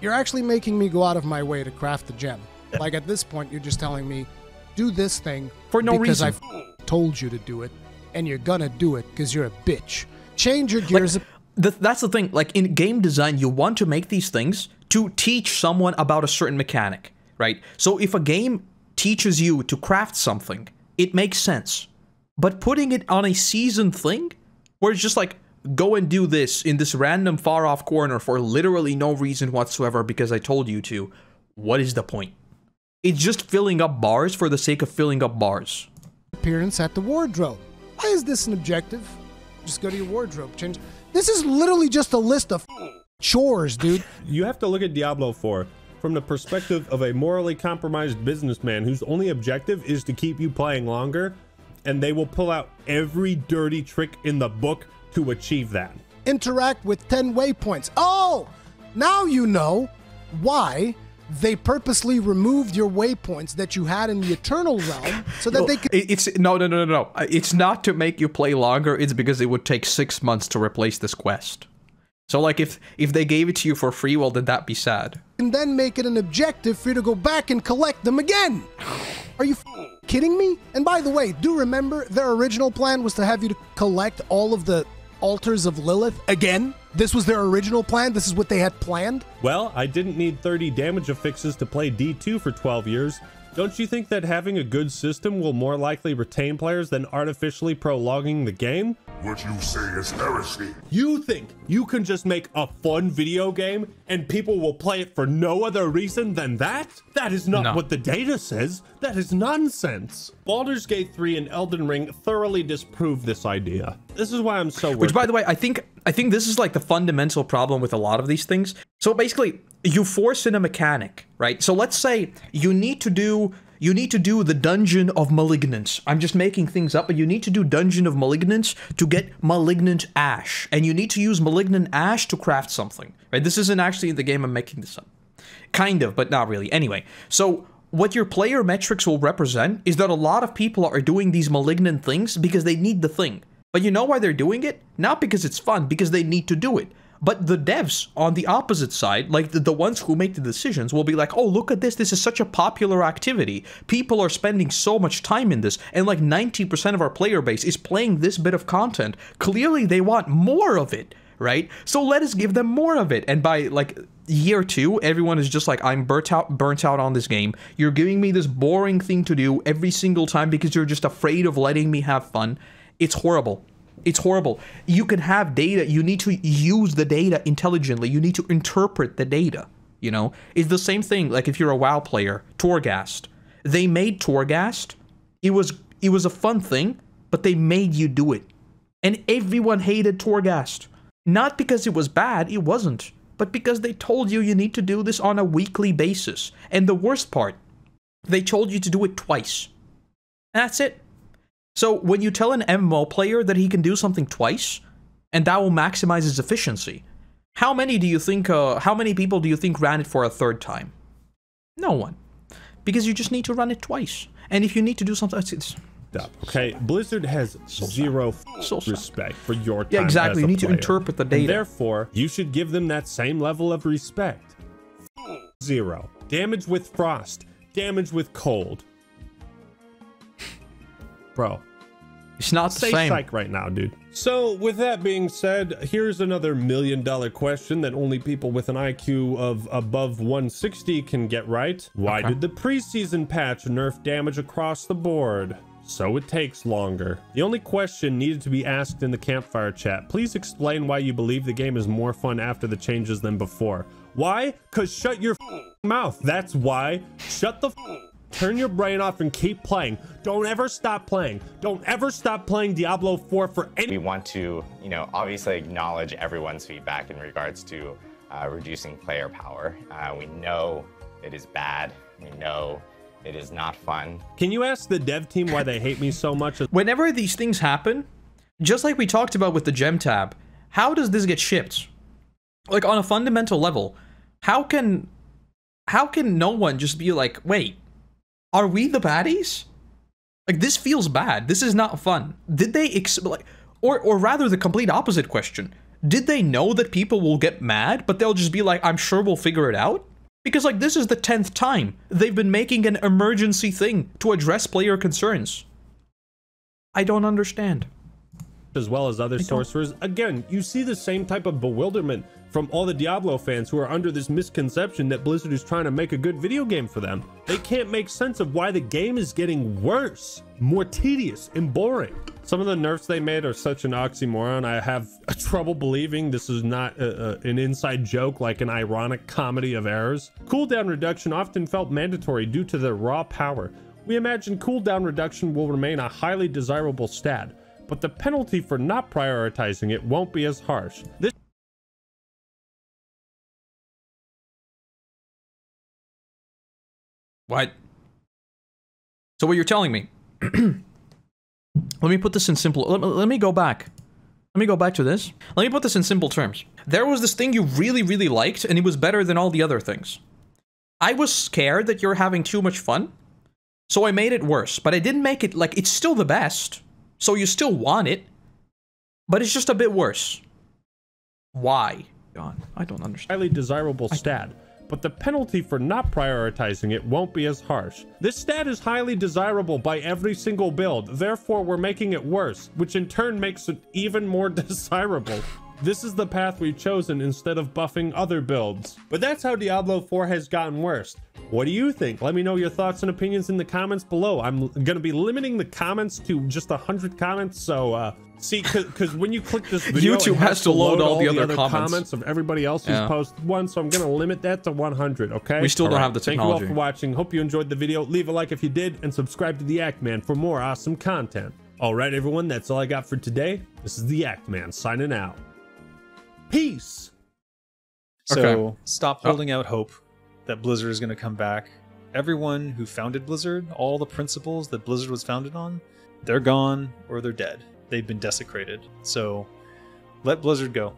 You're actually making me go out of my way to craft the gem. Like at this point, you're just telling me, do this thing for no because reason. I told you to do it. And you're gonna do it because you're a bitch. Change your gears. Like, that's the thing. Like in game design, you want to make these things to teach someone about a certain mechanic, right? So if a game teaches you to craft something, it makes sense. But putting it on a season thing, where it's just like, go and do this in this random far off corner for literally no reason whatsoever because I told you to, what is the point? It's just filling up bars for the sake of filling up bars. Appearance at the wardrobe. Why is this an objective? Just go to your wardrobe, change. This is literally just a list of chores, dude. You have to look at Diablo 4 from the perspective of a morally compromised businessman whose only objective is to keep you playing longer, and they will pull out every dirty trick in the book to achieve that. Interact with 10 waypoints. Oh, now you know why they purposely removed your waypoints that you had in the Eternal Realm so that they could... It's no. It's not to make you play longer. It's because it would take 6 months to replace this quest. So, like, if they gave it to you for free, well, then that'd be sad. And then make it an objective for you to go back and collect them again. Are you kidding me? And by the way, do remember their original plan was to have you to collect all of the altars of Lilith again? This was their original plan? This is what they had planned? Well, I didn't need 30 damage affixes to play D2 for 12 years. Don't you think that having a good system will more likely retain players than artificially prolonging the game? What you say is heresy. You think you can just make a fun video game and people will play it for no other reason than that? That is not what the data says. That is nonsense. Baldur's Gate 3 and Elden Ring thoroughly disprove this idea. This is why I'm so worried. Which, by the way, I think this is like the fundamental problem with a lot of these things. So basically, you force in a mechanic, right? So let's say you need to do the Dungeon of Malignance. I'm just making things up, but you need to do Dungeon of Malignance to get Malignant Ash. And you need to use Malignant Ash to craft something, right? This isn't actually in the game, I'm making this up. Kind of, but not really. Anyway, so what your player metrics will represent is that a lot of people are doing these malignant things because they need the thing. But you know why they're doing it? Not because it's fun, because they need to do it. But the devs on the opposite side, like the ones who make the decisions, will be like, oh, look at this. This is such a popular activity. People are spending so much time in this. And like 90% of our player base is playing this bit of content. Clearly, they want more of it, right? So let us give them more of it. And by like year 2, everyone is just like, I'm burnt out on this game. You're giving me this boring thing to do every single time because you're just afraid of letting me have fun. It's horrible. It's horrible. You can have data. You need to use the data intelligently. You need to interpret the data, you know? It's the same thing, like if you're a WoW player, Torghast. They made Torghast. It was a fun thing, but they made you do it. And everyone hated Torghast. Not because it was bad, it wasn't. But because they told you need to do this on a weekly basis. And the worst part, they told you to do it twice. That's it. So when you tell an MMO player that he can do something twice, and that will maximize his efficiency, how many people do you think ran it for a third time? No one. Because you just need to run it twice. And if you need to do something, it's okay, Blizzard has zero respect for your time. Yeah, exactly. As a you need player. to interpret the data. And therefore, you should give them that same level of respect. 0. Damage with frost. Damage with cold. Bro. It's not the same. same. Psych right now, dude. So, with that being said, here's another $1 million question that only people with an IQ of above 160 can get right. Why did the preseason patch nerf damage across the board? So it takes longer. The only question needed to be asked in the campfire chat. Please explain why you believe the game is more fun after the changes than before. Why? Cause shut your mouth. That's why. Shut the turn your brain off and keep playing. Don't ever stop playing. Don't ever stop playing Diablo 4 for any— We want to, you know, obviously acknowledge everyone's feedback in regards to reducing player power. We know it is bad. We know it is not fun. Can you ask the dev team why they hate me so much? Whenever these things happen, just like we talked about with the gem tab, how does this get shipped? Like on a fundamental level, how can no one just be like, wait, are we the baddies? Like, this feels bad. This is not fun. Did they or rather the complete opposite question. Did they know that people will get mad, but they'll just be like, I'm sure we'll figure it out? Because, like, this is the 10th time they've been making an emergency thing to address player concerns. I don't understand. As well as other sorcerers. Again, you see the same type of bewilderment from all the Diablo fans who are under this misconception that Blizzard is trying to make a good video game for them. They can't make sense of why the game is getting worse, more tedious and boring. Some of the nerfs they made are such an oxymoron. I have trouble believing this is not an inside joke, like an ironic comedy of errors. Cooldown reduction often felt mandatory due to their raw power. We imagine cooldown reduction will remain a highly desirable stat, but the penalty for not prioritizing it won't be as harsh. What? So what you're telling me? Let me put this in simple. Let me go back. Let me go back to this. Let me put this in simple terms. There was this thing you really, really liked, and it was better than all the other things. I was scared that you're having too much fun, so I made it worse. But I didn't make it like it's still the best. So you still want it, but it's just a bit worse. Why? God, I don't understand. Highly desirable stat, but the penalty for not prioritizing it won't be as harsh. This stat is highly desirable by every single build, therefore we're making it worse, which in turn makes it even more desirable. This is the path we've chosen instead of buffing other builds. But that's how Diablo 4 has gotten worse. What do you think? Let me know your thoughts and opinions in the comments below. I'm gonna be limiting the comments to just 100 comments, so see, because when you click this video, YouTube has to load all the other comments of everybody else who's posted one, so I'm gonna limit that to 100, okay? We still don't have the technology. Thank you all for watching. Hope you enjoyed the video. Leave a like if you did, and subscribe to the Act Man for more awesome content. All right, everyone, that's all I got for today. This is the Act Man signing out. Peace. So stop holding out hope that Blizzard is going to come back. Everyone who founded Blizzard, all the principles that Blizzard was founded on, they're gone or they're dead. They've been desecrated. So let Blizzard go.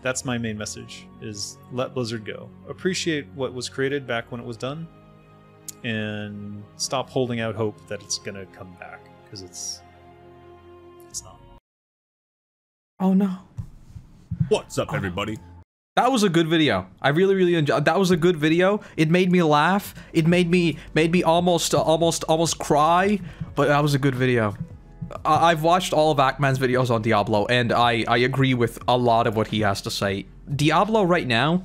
That's my main message, is let Blizzard go. Appreciate what was created back when it was done, and stop holding out hope that it's going to come back, because it's not. Oh no. What's up, everybody? That was a good video. I really enjoyed. That was a good video. It made me laugh. It made me almost cry. But that was a good video. I've watched all of Ackman's videos on Diablo, and I agree with a lot of what he has to say. Diablo right now,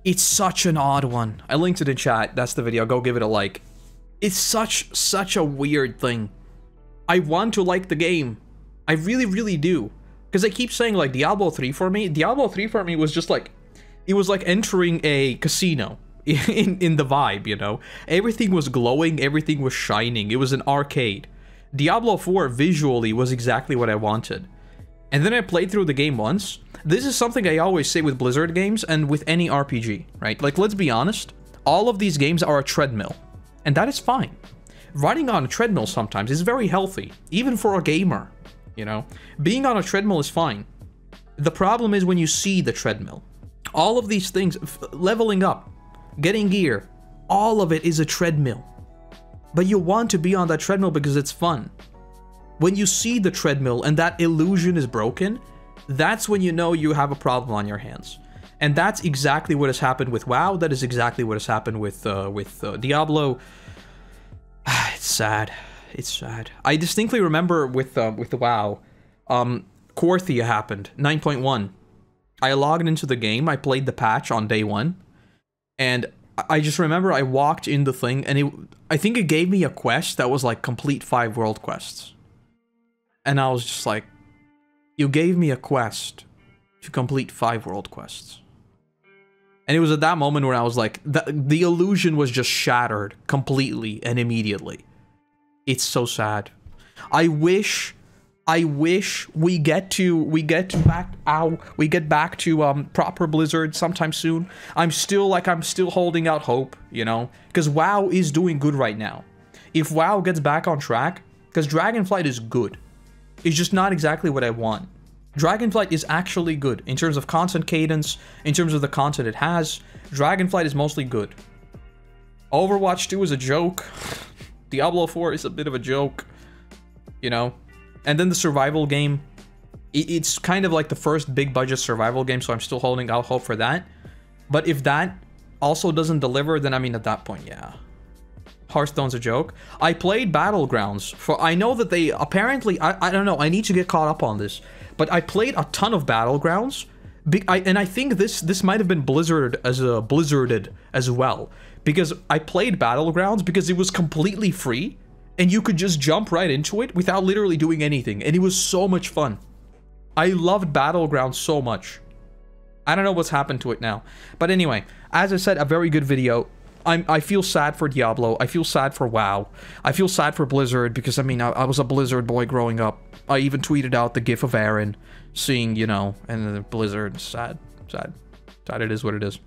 it's such an odd one. I linked it in chat. That's the video. Go give it a like. It's such a weird thing. I want to like the game. I really do. Because I keep saying, like, Diablo 3 for me. Diablo 3 for me was just like, it was like entering a casino in the vibe, you know? Everything was glowing, everything was shining. It was an arcade. Diablo 4 visually was exactly what I wanted. And then I played through the game once. This is something I always say with Blizzard games and with any RPG, right? Like, let's be honest. All of these games are a treadmill. And that is fine. Riding on a treadmill sometimes is very healthy, even for a gamer. You know, being on a treadmill is fine. The problem is when you see the treadmill. All of these things, leveling up, getting gear, all of it is a treadmill. But you want to be on that treadmill because it's fun. When you see the treadmill and that illusion is broken, that's when you know you have a problem on your hands. And that's exactly what has happened with WoW. That is exactly what has happened with Diablo. It's sad. It's sad. I distinctly remember with the WoW, Korthia happened, 9.1. I logged into the game, I played the patch on day 1, and I just remember I walked in the thing, and I think it gave me a quest that was like complete 5 world quests. And I was just like, you gave me a quest to complete 5 world quests. And it was at that moment where I was like, the illusion was just shattered completely and immediately. It's so sad. I wish we get back to proper Blizzard sometime soon. I'm still holding out hope, you know, because WoW is doing good right now. If WoW gets back on track, because Dragonflight is good. It's just not exactly what I want. Dragonflight is actually good in terms of content cadence, in terms of the content it has. Dragonflight is mostly good. Overwatch 2 is a joke. Diablo 4 is a bit of a joke, you know? And then the survival game, it's kind of like the first big budget survival game, so I'm still holding out hope for that. But if that also doesn't deliver, then I mean, at that point, yeah. Hearthstone's a joke. I played Battlegrounds. I know that they apparently, I don't know, I need to get caught up on this. But I played a ton of Battlegrounds, and I think this might have been blizzarded as well. Because I played Battlegrounds because it was completely free, and you could just jump right into it without literally doing anything, and it was so much fun. I loved Battlegrounds so much. I don't know what's happened to it now. But anyway, as I said, a very good video. I feel sad for Diablo. I feel sad for WoW. I feel sad for Blizzard because, I mean, I was a Blizzard boy growing up. I even tweeted out the gif of Aaron seeing, you know, and the Blizzard. Sad. Sad. Sad it is what it is.